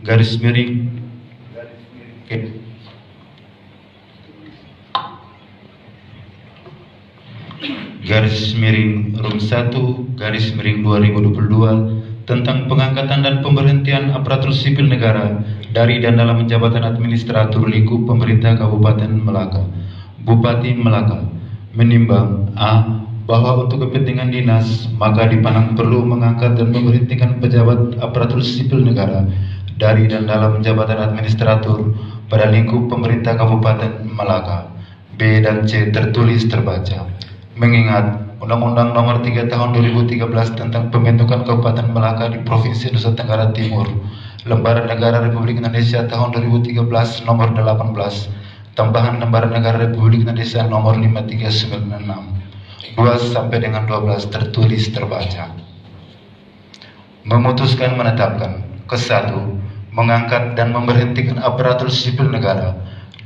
garis miring garis miring Rum 1 garis miring 2022 tentang pengangkatan dan pemberhentian aparatur sipil negara dari dan dalam jabatan administrator lingkup pemerintah Kabupaten Melaka. Bupati Melaka menimbang A. Bahwa untuk kepentingan dinas maka dipandang perlu mengangkat dan memberhentikan pejabat aparatur sipil negara dari dan dalam jabatan administrator pada lingkup pemerintah Kabupaten Melaka. B dan C tertulis terbaca. Mengingat Undang-Undang Nomor 3 Tahun 2013 tentang Pembentukan Kabupaten Melaka di Provinsi Nusa Tenggara Timur, Lembaran Negara Republik Indonesia Tahun 2013 Nomor 18, tambahan Lembaran Negara Republik Indonesia Nomor 5396, 2 sampai dengan 12 tertulis terbaca. Memutuskan menetapkan ke-1 mengangkat dan memberhentikan aparatur sipil negara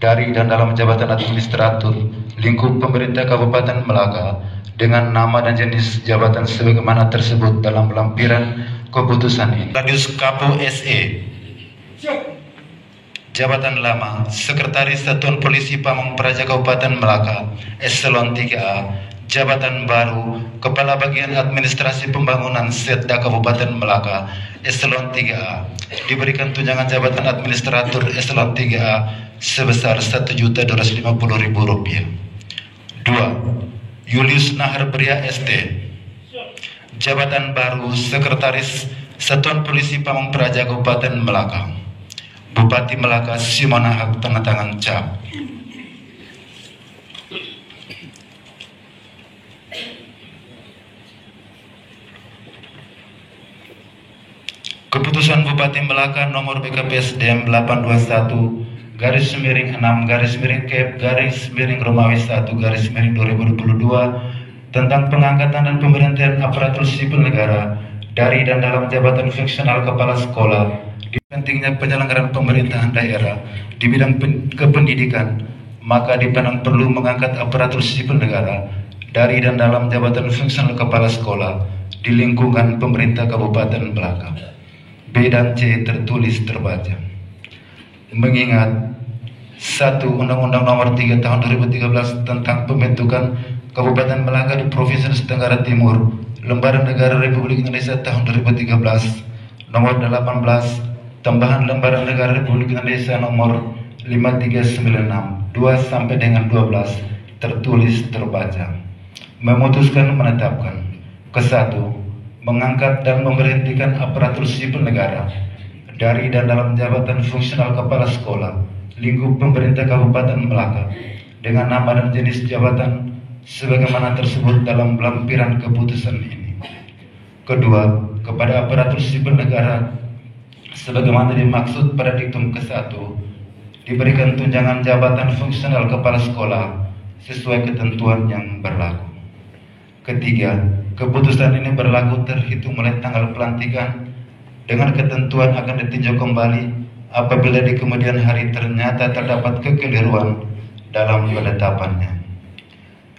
dari dan dalam jabatan administrator lingkup pemerintah Kabupaten Melaka dengan nama dan jenis jabatan sebagaimana tersebut dalam lampiran keputusan ini. Radius Kapo SE. Jabatan lama Sekretaris Satuan Polisi Pamong Praja Kabupaten Melaka Eselon 3A. Jabatan baru Kepala Bagian Administrasi Pembangunan Setda Kabupaten Melaka Eselon 3A diberikan tunjangan jabatan administrator Eselon 3A sebesar Rp1.250.000. 2. Julius Nahar Bria ST. Jabatan baru Sekretaris Satuan Polisi Pamong Praja Kabupaten Melaka. Bupati Melaka Simona Hak tanda tangan cap. Keputusan Bupati Melaka nomor BKPSDM 821 garis miring 6 garis miring Kep garis miring Romawi 1 garis miring 2022 tentang pengangkatan dan pemberhentian aparatur sipil negara dari dan dalam jabatan fungsional kepala sekolah di pentingnya penyelenggaraan pemerintahan daerah di bidang kependidikan, maka dipandang perlu mengangkat aparatur sipil negara dari dan dalam jabatan fungsional kepala sekolah di lingkungan pemerintah Kabupaten Melaka. B dan C tertulis terbaca. Mengingat 1. Undang-Undang Nomor 3 Tahun 2013 tentang Pembentukan Kabupaten Melaka di Provinsi Nusa Tenggara Timur, Lembaran Negara Republik Indonesia Tahun 2013 Nomor 18, tambahan Lembaran Negara Republik Indonesia Nomor 5396, 2 sampai dengan 12 tertulis terbaca. Memutuskan menetapkan ke-1 mengangkat dan memberhentikan aparatur sipil negara dari dan dalam jabatan fungsional kepala sekolah lingkup pemerintah Kabupaten Melaka dengan nama dan jenis jabatan sebagaimana tersebut dalam lampiran keputusan ini. Kedua, kepada aparatur sipil negara sebagaimana dimaksud pada diktum ke-1 diberikan tunjangan jabatan fungsional kepala sekolah sesuai ketentuan yang berlaku. Ketiga, keputusan ini berlaku terhitung mulai tanggal pelantikan dengan ketentuan akan ditinjau kembali apabila di kemudian hari ternyata terdapat kekeliruan dalam penetapannya.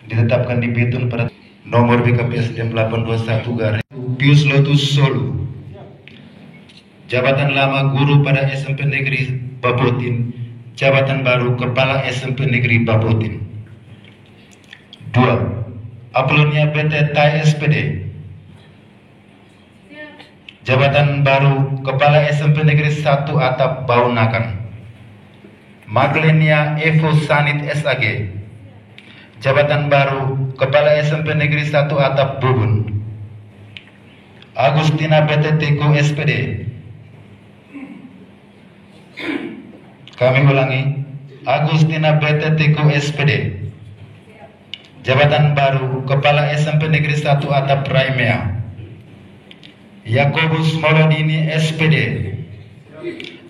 Ditetapkan di Bitun pada nomor BKPSDM 821 garis Pius Lotus Solo. Jabatan lama guru pada SMP Negeri Babotin, jabatan baru Kepala SMP Negeri Babotin. 2. Apolonia PT Tai SPD. Jabatan baru Kepala SMP Negeri 1 Atap Baunakan. Maglenia Evo Sanit SAG. Jabatan baru Kepala SMP Negeri 1 Atap Bubun. Agustina PT Teko SPD. Kami ulangi, Agustina PT Teko SPD. Jabatan baru Kepala SMP Negeri 1 Atap Raimea. Yakobus Molodini SPD.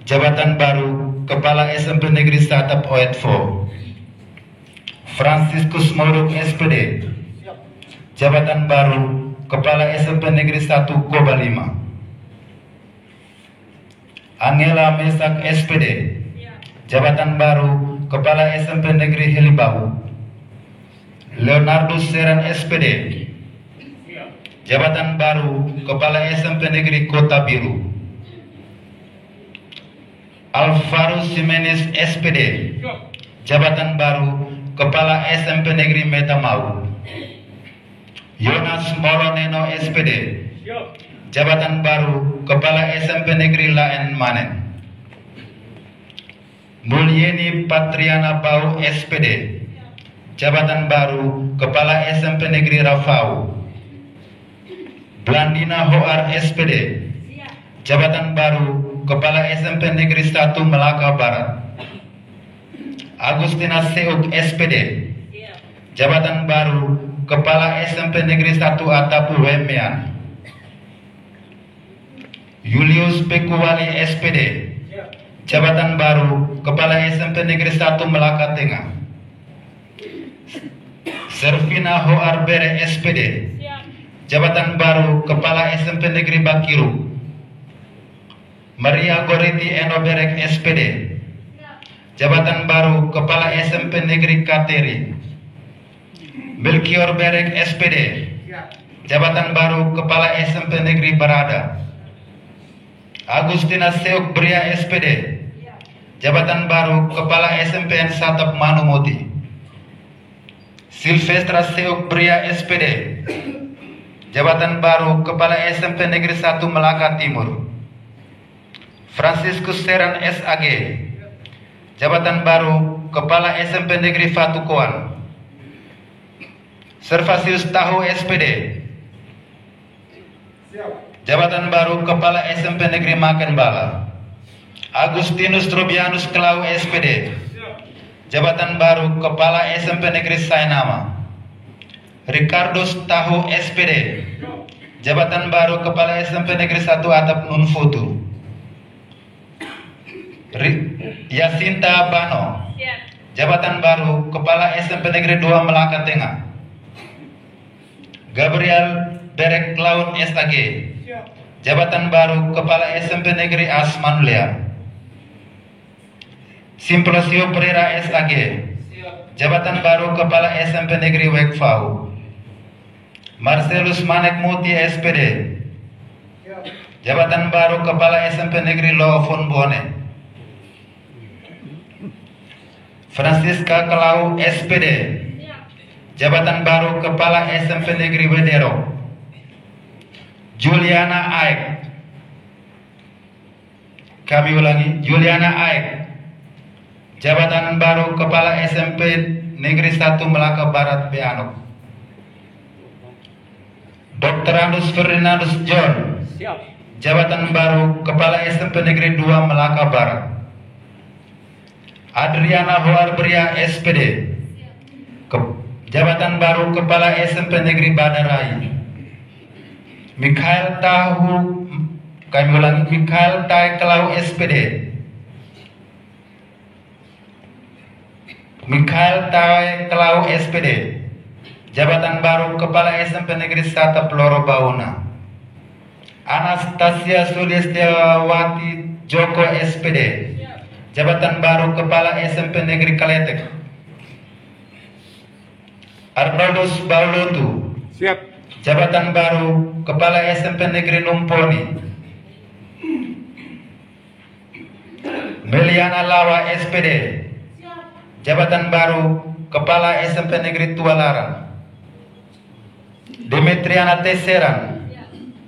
Jabatan baru Kepala SMP Negeri 1 Atap Oetfo. Franciscus Moruk SPD. Jabatan baru Kepala SMP Negeri 1 Kobalima. Angela Mesak SPD. Jabatan baru Kepala SMP Negeri Helibau. Leonardo Seran SPD. Jabatan baru Kepala SMP Negeri Kota Biru. Alvaro Jimenez SPD, jabatan baru Kepala SMP Negeri Metamau. Yonas Moloneno SPD, jabatan baru Kepala SMP Negeri Laen Manen. Mulyeni Patriana Bau SPD, jabatan baru Kepala SMP Negeri Rafau. Blandina Hoar SPD, jabatan baru Kepala SMP Negeri 1 Melaka Barat. Agustina Seuk SPD, jabatan baru Kepala SMP Negeri 1 Atapu Wemean. Julius Pekuwali SPD, jabatan baru Kepala SMP Negeri 1 Melaka Tengah. Servina Hoar Bere SPD, jabatan baru Kepala SMP Negeri Bakiru. Maria Goriti Enoberek SPD, jabatan baru Kepala SMP Negeri Kateri. Melkior Berek SPD, jabatan baru Kepala SMP Negeri Barada. Agustina Seuk Bria SPD, jabatan baru Kepala SMPN Satap Manumuti. Silvestra Seuk Bria SPD, jabatan baru Kepala SMP Negeri 1 Melaka Timur. Franciscus Seran SAG, jabatan baru Kepala SMP Negeri Fatukoan. Servasius Tahu SPD, jabatan baru Kepala SMP Negeri Makenbala. Agustinus Rubianus Klau SPD, jabatan baru Kepala SMP Negeri Sainama. Ricardos Tahu SPD, jabatan baru Kepala SMP Negeri 1 Atap Nunfutu. Yasinta Bano, jabatan baru Kepala SMP Negeri 2 Melaka Tengah. Gabriel Berek Laun SAG, jabatan baru Kepala SMP Negeri Asmanulia. Simplosio Pereira SAG, jabatan baru Kepala SMP Negeri Wekfau. Marcelus Manek Muti SPD, jabatan baru Kepala SMP Negeri Loofon Bone. Francisca Kelau SPD, jabatan baru Kepala SMP Negeri Wedero. Juliana Aik, kami ulangi, Juliana Aik, jabatan baru Kepala SMP Negeri 1 Melaka Barat Beanok. Dr. Andus Ferdinandus John, jabatan baru Kepala SMP Negeri 2 Melaka Barat. Adriana Hoar Bria SPD, jabatan baru Kepala SMP Negeri Badarai. Mikhail Tahu, kami ulangi, Mikhail Tai Kelau SPD, Mikhail Tai Kelau SPD, jabatan baru Kepala SMP Negeri 1 Peloro Bauna. Anastasia Sulistiawati Joko SPD, jabatan baru Kepala SMP Negeri Kaletek. Arnoldus Baulutu, jabatan baru Kepala SMP Negeri Numponi. Meliana Lawa SPD, jabatan baru Kepala SMP Negeri Tualarang. Demetriana Teseran,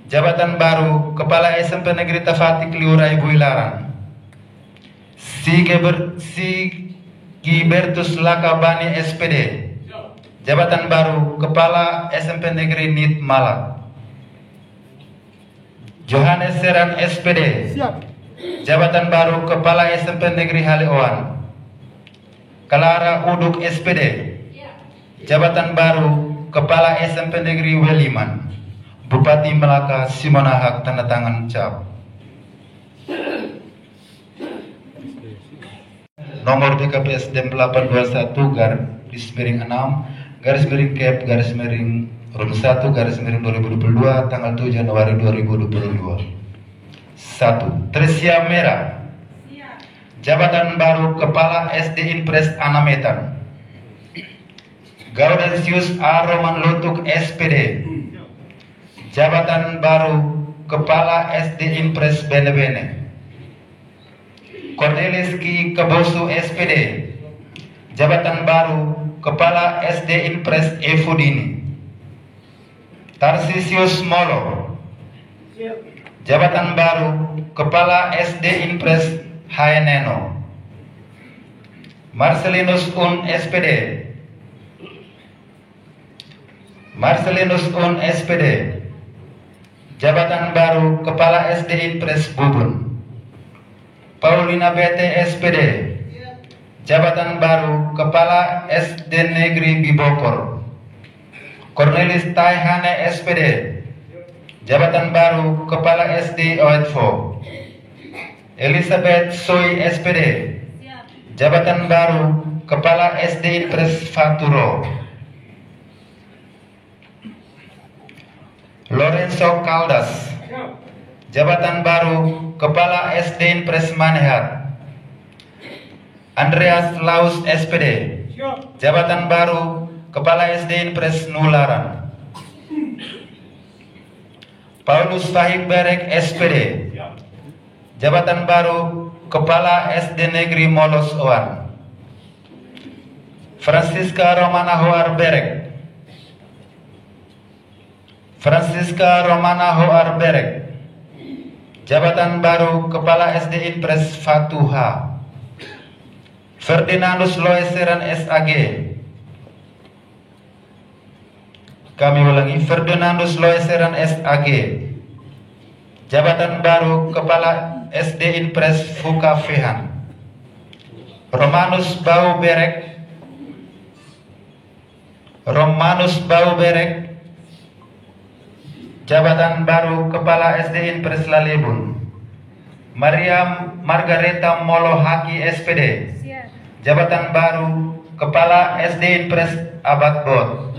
jabatan baru Kepala SMP Negeri Tafatik Liurai Builarang. Gibertus Lakabani SPD, jabatan baru Kepala SMP Negeri Nit Malak. Johannes Seran SPD, jabatan baru Kepala SMP Negeri Haleoan. Clara Uduk SPD, jabatan baru Kepala SMP Negeri Weliman. Bupati Melaka Simonahak tanda tangan cap. Nomor BKPS DEM 821 garis miring 6 garis miring Kep garis miring Rum 1 garis miring 2022 tanggal 7 Januari 2022. 1. Tresia Merah, jabatan baru Kepala SD Impres Anametan. Gaudensius A. Roman Lutuk SPD, jabatan baru Kepala SD Impres Bene-Bene. Cornelis Ki Kebosu SPD, jabatan baru Kepala SD Impres Efudini. Tarsisius Molo, jabatan baru Kepala SD Impres Haeneno. Marcelinus Un SPD, jabatan baru Kepala SD Impres Bubun. Paulina BT SPD, jabatan baru Kepala SD Negeri Bibokor. Cornelis Taihane SPD, jabatan baru Kepala SD Oetfo. Elizabeth Soy SPD, jabatan baru Kepala SD Impres Faturo. Lorenzo Caldas, jabatan baru Kepala SD Impres Manehat. Andreas Laus SPD, jabatan baru Kepala SD Impres Nularan. Paulus Fahim Berek SPD, jabatan baru Kepala SD Negeri Molos Oan. Francisca Romana Hoar Berek, jabatan baru Kepala SD Impres Fatuha. Ferdinandus Loeseran SAG, kami ulangi, Ferdinandus Loeseran SAG, jabatan baru Kepala SD Impres Fukafehan. Romanus Bau Berek, jabatan baru Kepala SD Impres Lalebun. Maria Margareta Molo Haki SPD, jabatan baru Kepala SD Impres Abadbot.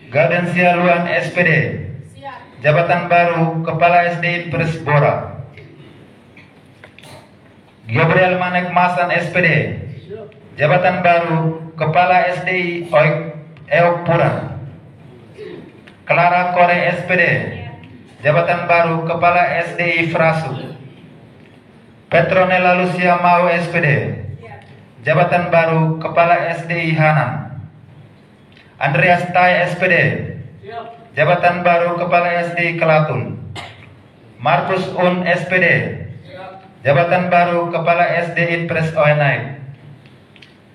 Gaudensia Luan SPD, jabatan baru Kepala SD Impres Bora. Gabriel Manek Masan SPD, jabatan baru Kepala SDI Eok Puran. Clara Kore SPD, jabatan baru Kepala SDI Frasu. Petronella Lucia Mau SPD, jabatan baru Kepala SDI Hanan. Andreas Tai SPD, jabatan baru Kepala SDI Kelatun. Markus Un SPD, jabatan baru Kepala SD Impres Oenai.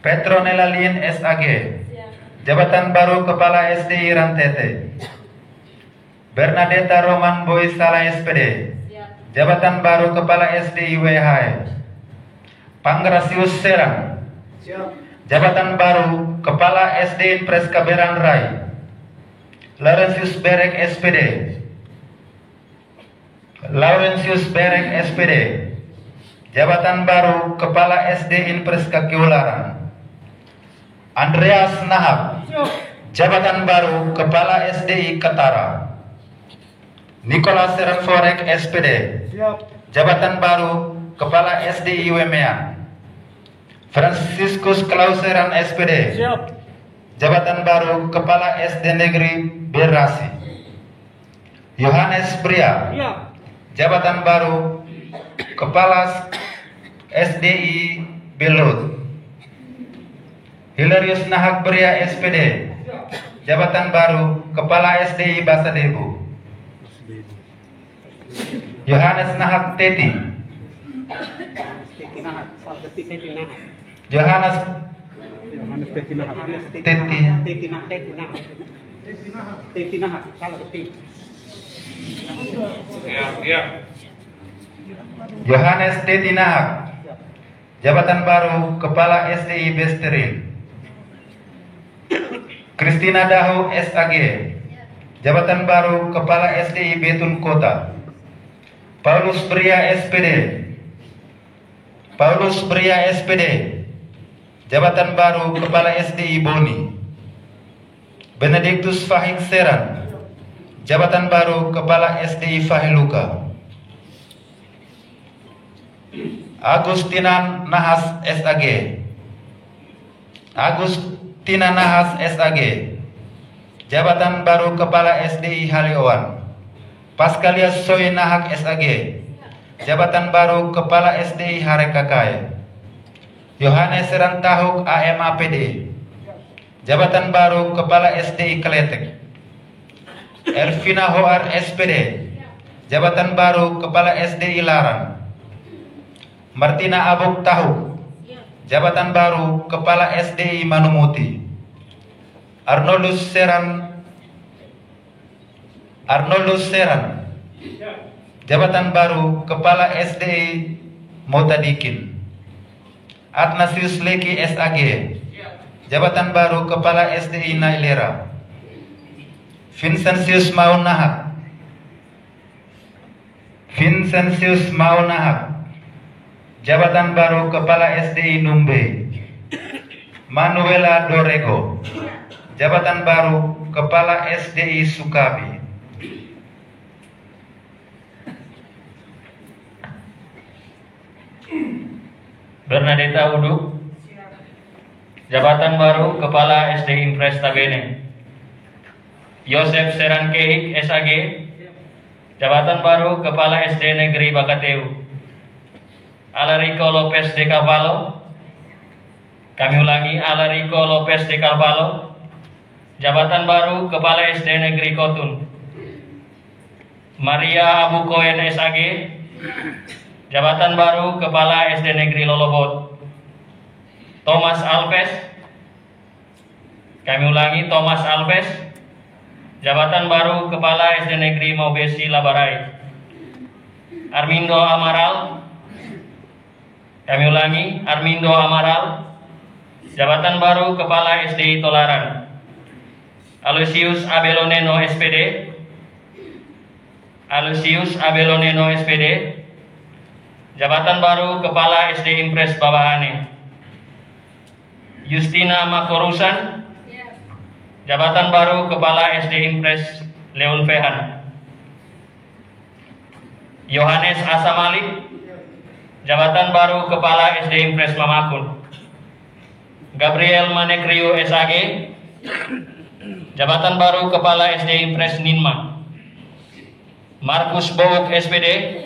Petronella Lin SAG, jabatan baru Kepala SDI Rantete. Bernadetta Roman Boy Sala SPD, jabatan baru Kepala SDI WHI. Panggrasius Serang, jabatan baru Kepala SD Impres Kaberan Rai. Laurentius Berek SPD, jabatan baru Kepala SD Impres Kakiularan. Andreas Nahab, jabatan baru Kepala SDI Ketara. Nicholas Serenforek SPD, jabatan baru Kepala SDI Wemea. Franciscus Klauseran SPD, jabatan baru Kepala SD Negeri Berasi. Yohanes Pria, jabatan baru Kepala SDI Belut. Hilarius Nahak Pria SPD, jabatan baru Kepala SDI Basadebu. Yohanes Nahak Teti, Yohanes Teti Nahak, jabatan baru Kepala SDI Besterin. Kristina Dahu SAG, jabatan baru Kepala SDI Betun Kota. Paulus Pria SPD, jabatan baru Kepala SDI Boni. Benedictus Fahing Seran, jabatan baru Kepala SDI Fahiluka. Agustina Nahas SAG, jabatan baru Kepala SDI Haliowan. Paskalias Soy Nahak SAG, Jabatan baru Kepala SDI Harekakae, Yohanes Serantahuk AMAPD. Jabatan baru Kepala SDI Keletek, Ervina Hoar SPD. Jabatan baru Kepala SDI Larang, Martina Abuk Tahuk. Jabatan baru Kepala SDI Manumuti, Arnoldus Seran. Jabatan baru Kepala SDI Motadikin, Atnasius Leki SAG. Jabatan baru Kepala SDI Nailera, Vincentius Maunahak. Jabatan baru Kepala SDI Numbe, Manuela Dorego. Jabatan baru Kepala SDI Sukabi. Bernadetta Uduk. Jabatan baru Kepala SD Impres Tabene, Yosef Serankehik SAG. Jabatan baru Kepala SD Negeri Bakateu, Alarico Lopez de Carvalho. Kami ulangi, Alarico Lopez de Carvalho. Jabatan baru Kepala SD Negeri Kotun, Maria Abu Koen SAG. Jabatan baru Kepala SD Negeri Lolobot, Thomas Alves. Kami ulangi, Thomas Alves. Jabatan baru Kepala SD Negeri Maubesi Labarai, Armindo Amaral. Kami ulangi, Armindo Amaral. Jabatan baru Kepala SDI Tolaran, Aloysius Abeloneno SPD. Jabatan baru Kepala SD Impres Babahane, Justina Makorusan. Jabatan baru Kepala SD Impres Leon Fehan, Yohanes Asamalik. Jabatan baru Kepala SD Impres Mamakun, Gabriel Manekriu SAG. Jabatan baru Kepala SD Impres Ninma, Markus Bouk SPD.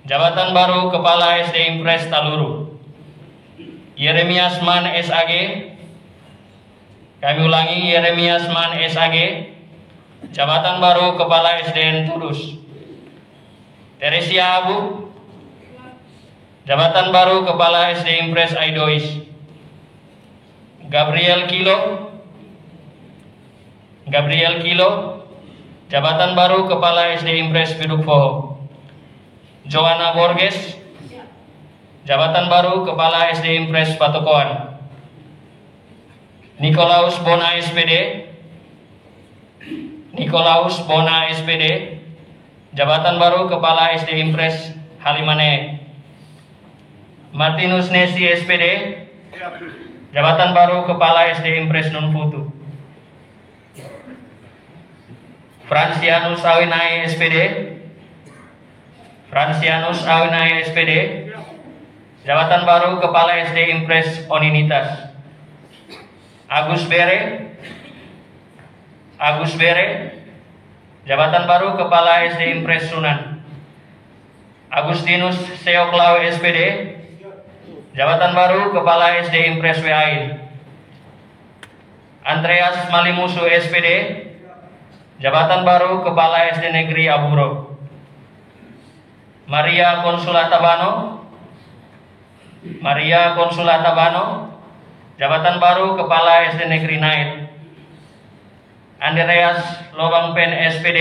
Jabatan baru Kepala SD Impres Taluru, Yeremias Man SAG. Kami ulangi, Yeremias Man SAG. Jabatan baru Kepala SDN Tulus, Teresia Abu. Jabatan baru Kepala SD Impres Aidois, Gabriel Kilo. Jabatan baru Kepala SD Impres Bidukfoho, Joanna Borges. Jabatan baru Kepala SD Impres Patokoan, Nikolaus Bona SPD. Jabatan baru Kepala SD Impres Halimane, Martinus Nesi SPD. Jabatan baru Kepala SD Impres Nunputu, Francianus Awinai SPD. Jabatan baru Kepala SD Impres Oninitas, Agus Bere. Jabatan baru Kepala SD Impres Sunan, Agustinus Seoklau SPD. Jabatan baru Kepala SD Impres Wain, Andreas Malimusu SPD. Jabatan baru Kepala SD Negeri Aburo, Maria Consulata Bano. Jabatan baru Kepala SD Negeri Naid, Andreas Lobangpen SPD.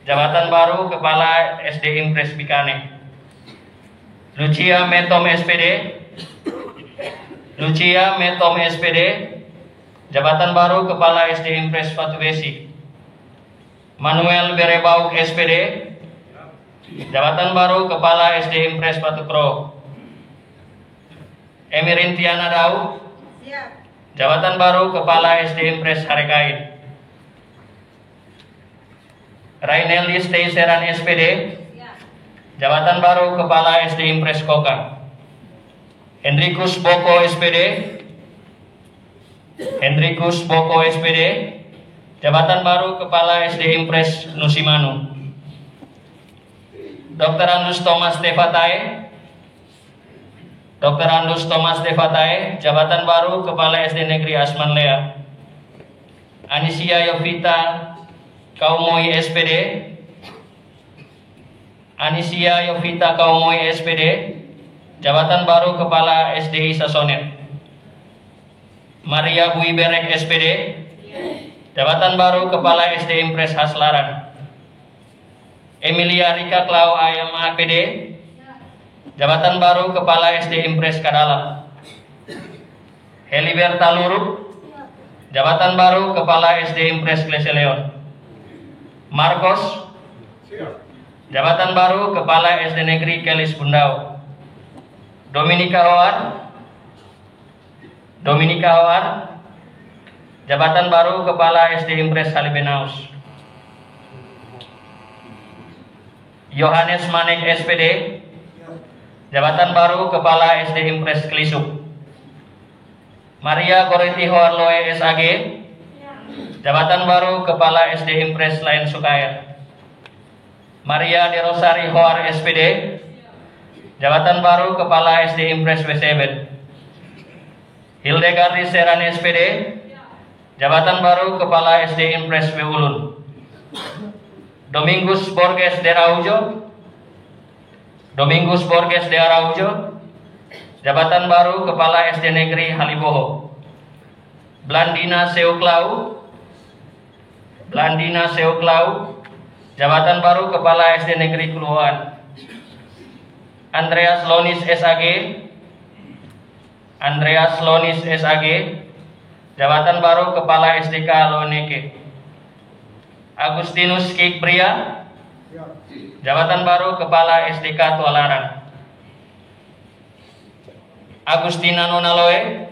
Jabatan baru Kepala SD Impres Bikane, Lucia Metom SPD. Jabatan baru Kepala SD Impres Patubesi, Manuel Berebauk SPD. Jabatan baru Kepala SD Impres Patukro, Emirintiana Daud. Jabatan baru Kepala SD Impres Harekain, Rainelis Teiseran SPD. Jabatan baru Kepala SD Impres Koka, Hendrikus Boko SPD. Jabatan baru Kepala SD Impres Nusimanu. Dr. Andus Thomas Devatae. Dr. Andus Thomas Devatae, jabatan baru Kepala SD Negeri Asman Lea. Anisia Yovita Kaumoi SPD. Anisia Yovita Kaumoi SPD, jabatan baru Kepala SDI Sasonet. Maria Bui Berek SPD, jabatan baru Kepala SD Impres Haslaran. Emilia Rika Klau Ayam APD, jabatan baru Kepala SD Impres Kadala. Heliberta Luruk, jabatan baru Kepala SD Impres Kleseleon. Marcos, jabatan baru Kepala SD Negeri Kelis Bundau. Dominika Howard, jabatan baru Kepala SD Impres Halibenaus. Yohanes Manek SPD, jabatan baru Kepala SD Impres Kelisuk. Maria Goreti Hoarloe SAG, jabatan baru Kepala SD Impres Lain Sukair. Maria De Rosari Hoar SPD, jabatan baru Kepala SD Impres W7. Hildegardi Seran SPD, jabatan baru Kepala SD Impres Ulun. Domingus Borges de Araujo, jabatan baru Kepala SD Negeri Haliboho. Blandina Seuklau, jabatan baru Kepala SD Negeri Kuluan. Andreas Lonis SAG, jabatan baru Kepala SDK Loneke. Agustinus Kikbria, jabatan baru Kepala SDK Tualaran. Agustina Nonaloe,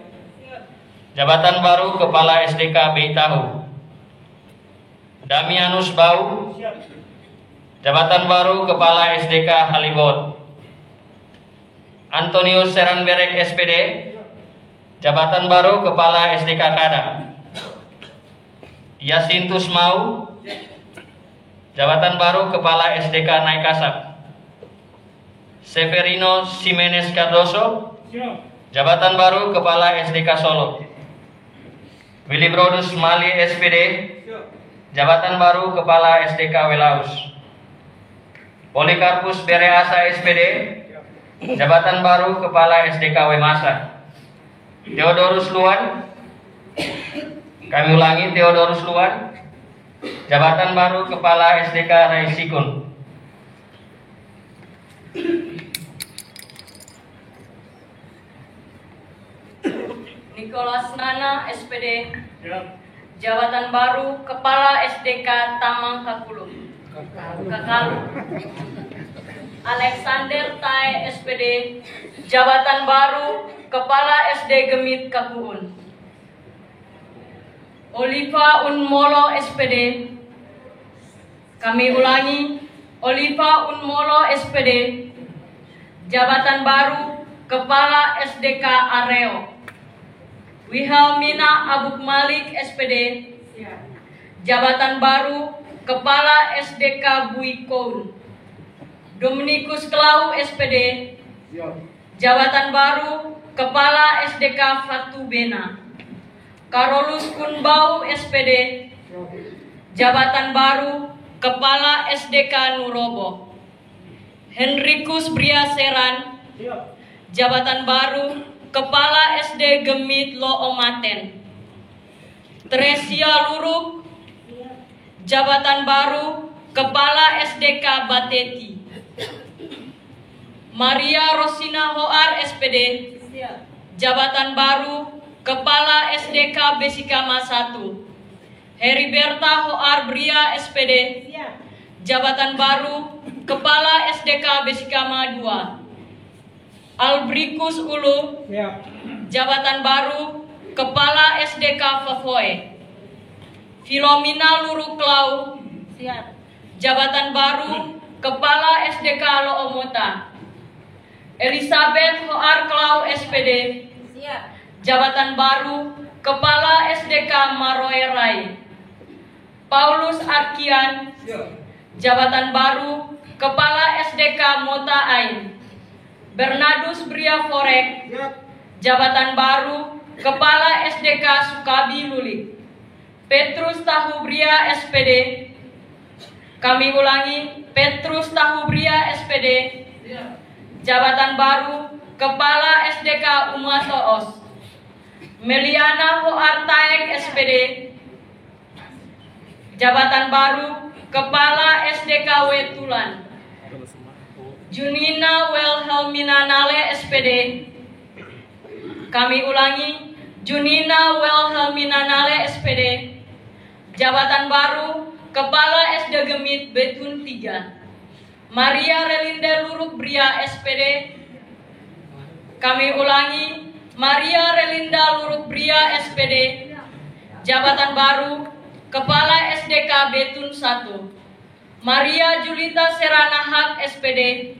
jabatan baru Kepala SDK Beitahu. Damianus Bau, jabatan baru Kepala SDK Halibot. Antonius Seranberek SPD, jabatan baru Kepala SDK Kada. Yasintus Mau, jabatan baru Kepala SDK Naikasap. Severino Simenes Cardoso, jabatan baru Kepala SDK Solo. Willibrodus Mali SPD, jabatan baru Kepala SDK Welaus. Polikarpus Bereasa SPD, jabatan baru Kepala SDK Wemasa. Theodorus Luan, kami ulangi, Theodorus Luan, jabatan baru Kepala SDK Raisikun. Nicholas Nana SPD, jabatan baru Kepala SDK Tamang Kakulum. Kakalu. Alexander Tai SPD, jabatan baru Kepala SD Gemit Kakuun. Oliva Unmolo SPD, kami ulangi, Oliva Unmolo SPD, jabatan baru Kepala SDK Areo. Wihelmina Abuk Malik SPD, jabatan baru Kepala SDK Buikoun. Dominikus Klau SPD, jabatan baru Kepala SDK Fatubena. Karolus Kunbau SPD, jabatan baru Kepala SDK Nurobo. Henrikus Briaseran, jabatan baru Kepala SD Gemit Loomaten. Tresia Luruk, jabatan baru Kepala SDK Bateti. Maria Rosina Hoar SPD, jabatan baru Kepala SDK Besikama 1. Heriberta Hoar Bria SPD, jabatan baru Kepala SDK Besikama 2. Albrikus Ulu, jabatan baru Kepala SDK Favoe. Filomina Luruklau, jabatan baru Kepala SDK Loomota. Elizabeth Hoar Klau SPD, jabatan baru Kepala SDK Maroerai. Paulus Arkian, jabatan baru Kepala SDK Mota Ain. Bernardus Bria Forek, jabatan baru Kepala SDK Sukabi Lulik. Petrus Tahubria SPD, kami ulangi, Petrus Tahubria SPD, jabatan baru Kepala SDK Umatoos. Meliana Hoartaek SPD, jabatan baru Kepala SDK Wetulan. Junina Wilhelmina Nale SPD, kami ulangi, Junina Wilhelmina Nale SPD, jabatan baru Kepala SD Gemit Betun 3. Maria Relinda Luruk Bria SPD, kami ulangi, Maria Relinda Luruk Bria SPD, jabatan baru Kepala SDK Betun 1. Maria Julita Serana Hak SPD,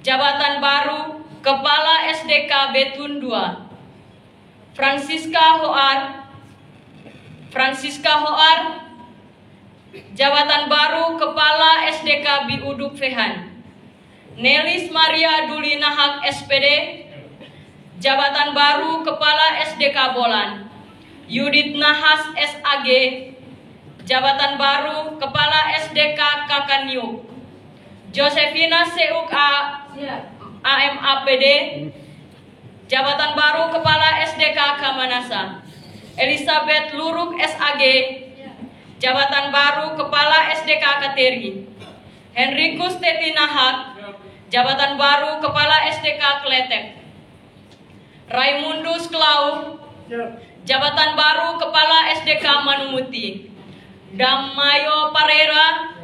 jabatan baru Kepala SDK Betun 2. Francisca Hoar, jabatan baru Kepala SDK Biuduk Fehan. Nelis Maria Dulina Hak SPD, jabatan baru Kepala SDK Bolan. Yudit Nahas SAG, jabatan baru Kepala SDK Kakaniuk. Josefina Seuk AMAPD, jabatan baru Kepala SDK Kamanasa. Elizabeth Luruk SAG, jabatan baru Kepala SDK Kateri. Henrikus Tetinahak, jabatan baru Kepala SDK Kletek. Raimundus Klau, jabatan baru Kepala SDK Manumuti. Damayo Parera,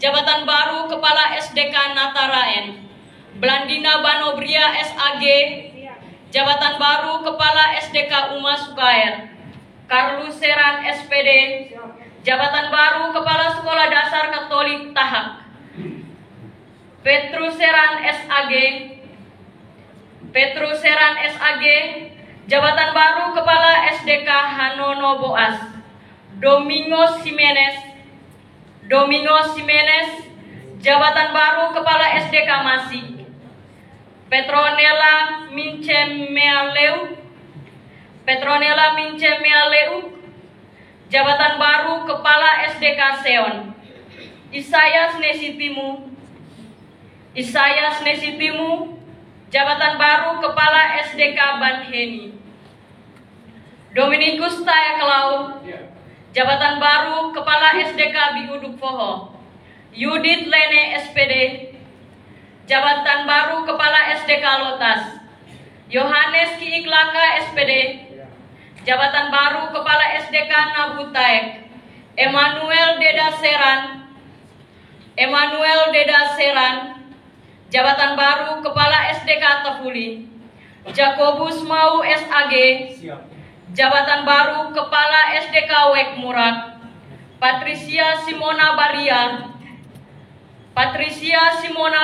jabatan baru Kepala SDK Nataraen. Blandina Banobria SAG, jabatan baru Kepala SDK Uma Sukair. Carlus Seran SPD, jabatan baru Kepala Sekolah Dasar Katolik Tahak. Petrus Seran SAG, jabatan baru Kepala SDK Hanono Boas. Domingos Jimenez, jabatan baru Kepala SDK Masih. Petronella Mincemealeu, jabatan baru Kepala SDK Seon. Isaias Nesitimu, jabatan baru Kepala SDK Banheni. Dominikus Tayaklau, jabatan baru Kepala SDK Biuduk Foho. Yudit Lene SPD, jabatan baru Kepala SDK Lotas. Yohanes Kiiklaka SPD, jabatan baru Kepala SDK Nabutaek. Emmanuel Deda Seran, jabatan baru Kepala SDK Tepuli. Jakobus Mau SAG, jabatan baru Kepala SDK Wek Murak. Patricia Simona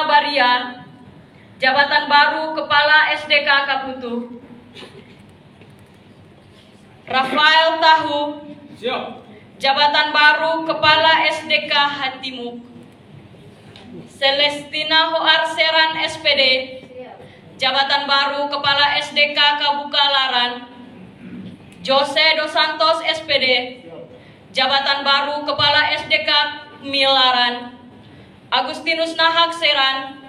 Baria, jabatan baru Kepala SDK Kaputu. Rafael Tahu, jabatan baru Kepala SDK Hatimuk. Celestina Hoar Seran SPD, jabatan baru Kepala SDK Kabukalaran. Jose Dos Santos SPD, jabatan baru Kepala SDK Milaran. Agustinus Nahak Seran,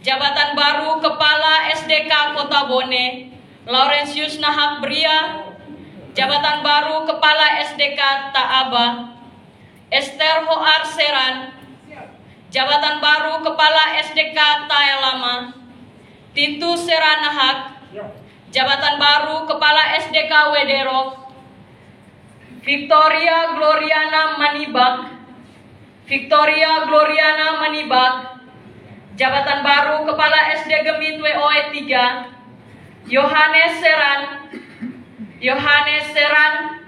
jabatan baru Kepala SDK Kota Bone. Laurentius Nahak Bria, jabatan baru Kepala SDK Taaba. Esther Hoar Seran, jabatan baru Kepala SDK Taelama. Titus Seranahak, jabatan baru Kepala SDK Wederok. Victoria Gloriana Manibak, jabatan baru Kepala SD Gemit WOE 3. Yohanes Seran,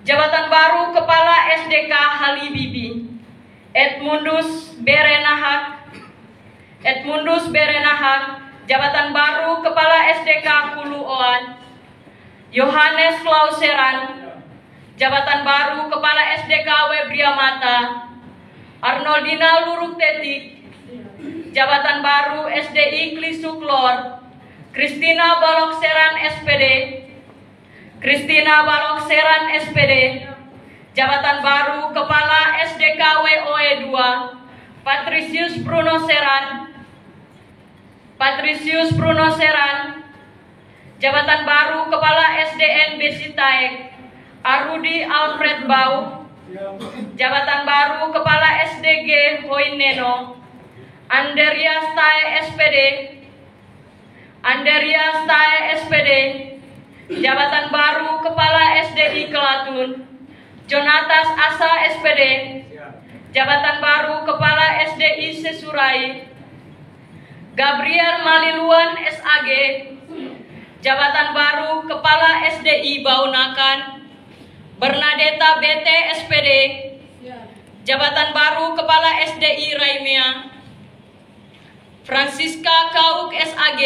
jabatan baru Kepala SDK Halibibi. Edmundus Berenahak, jabatan baru Kepala SDK Kuluoan. Yohanes Klauseran, jabatan baru Kepala SDKW Briamata. Arnoldina Luruk Tetik, jabatan baru SDI Klisuklor. Kristina Balokseran SPD, Kristina Balokseran SPD, jabatan baru Kepala SDKW OE2. Patricius Bruno Seran, Patricius Bruno Seran, jabatan baru Kepala SDN Besitaek. Arudi Alfred Bau, jabatan baru Kepala SDG Hoineno. Andreas Tae SPD, Andreas Tae SPD, jabatan baru Kepala SDI Kelatun. Jonatas Asa SPD, jabatan baru Kepala SDI Sesurai. Gabriel Maliluan SAG, jabatan baru Kepala SDI Baunakan. Bernadetta BT SPD, jabatan baru Kepala SDI Raimea. Francisca Kauk SAG,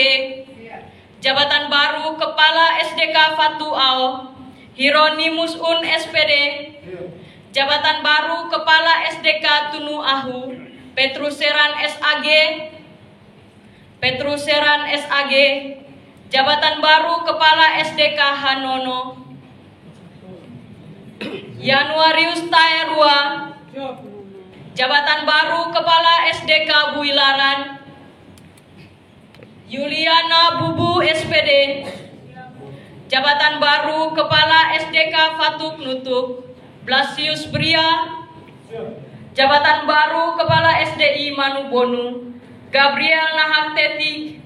jabatan baru Kepala SDK Fatuao. Hieronymus Un SPD, jabatan baru Kepala SDK Tunu Ahu. Petruseran SAG, Petruseran SAG, jabatan baru Kepala SDK Hanono. Januarius Taerua, jabatan baru Kepala SDK Builaran. Yuliana Bubu SPD, jabatan baru Kepala SDK Fatuk Nutuk. Blasius Bria, jabatan baru Kepala SDI Manubonu. Gabriel Nahak Tetik,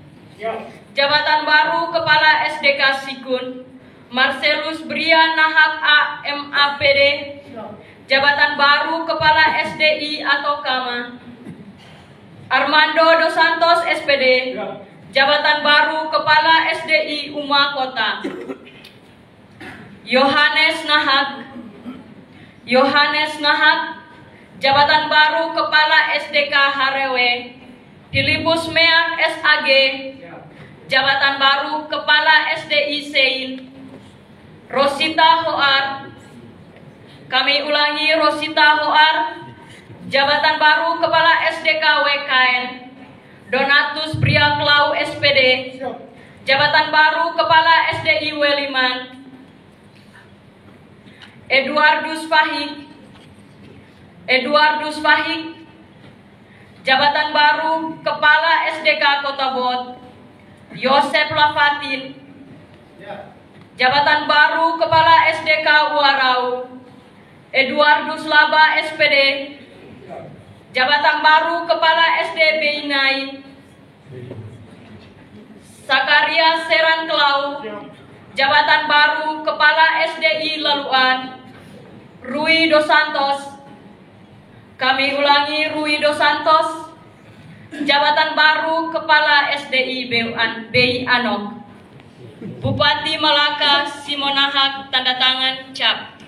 jabatan baru Kepala SDK Sikun. Marcelus Bria Nahak AMAPD, jabatan baru Kepala SDI atau Kama. Armando Dos Santos SPD, jabatan baru Kepala SDI Uma Kota. Yohanes Nahak, Yohanes Nahak, jabatan baru Kepala SDK Harewe. Filipus Meak SAG, jabatan baru Kepala SDI Sein. Rosita Hoar, kami ulangi, Rosita Hoar, jabatan baru Kepala SDK WKN. Donatus Priaklau SPD, jabatan baru Kepala SDI Weliman. Eduardus Fahik, Eduardus Fahik, jabatan baru Kepala SDK Kota Bot. Yosep Lavatin, jabatan baru Kepala SDK Uarau. Eduardus Laba SPD, jabatan baru Kepala SD Beinai. Sakaria Seran Klau, jabatan baru Kepala SDI Laluan. Rui Dos Santos, kami ulangi, Rui Dos Santos, jabatan baru Kepala SDI BI Anok. Bupati Malaka Simonahak, tanda tangan cap.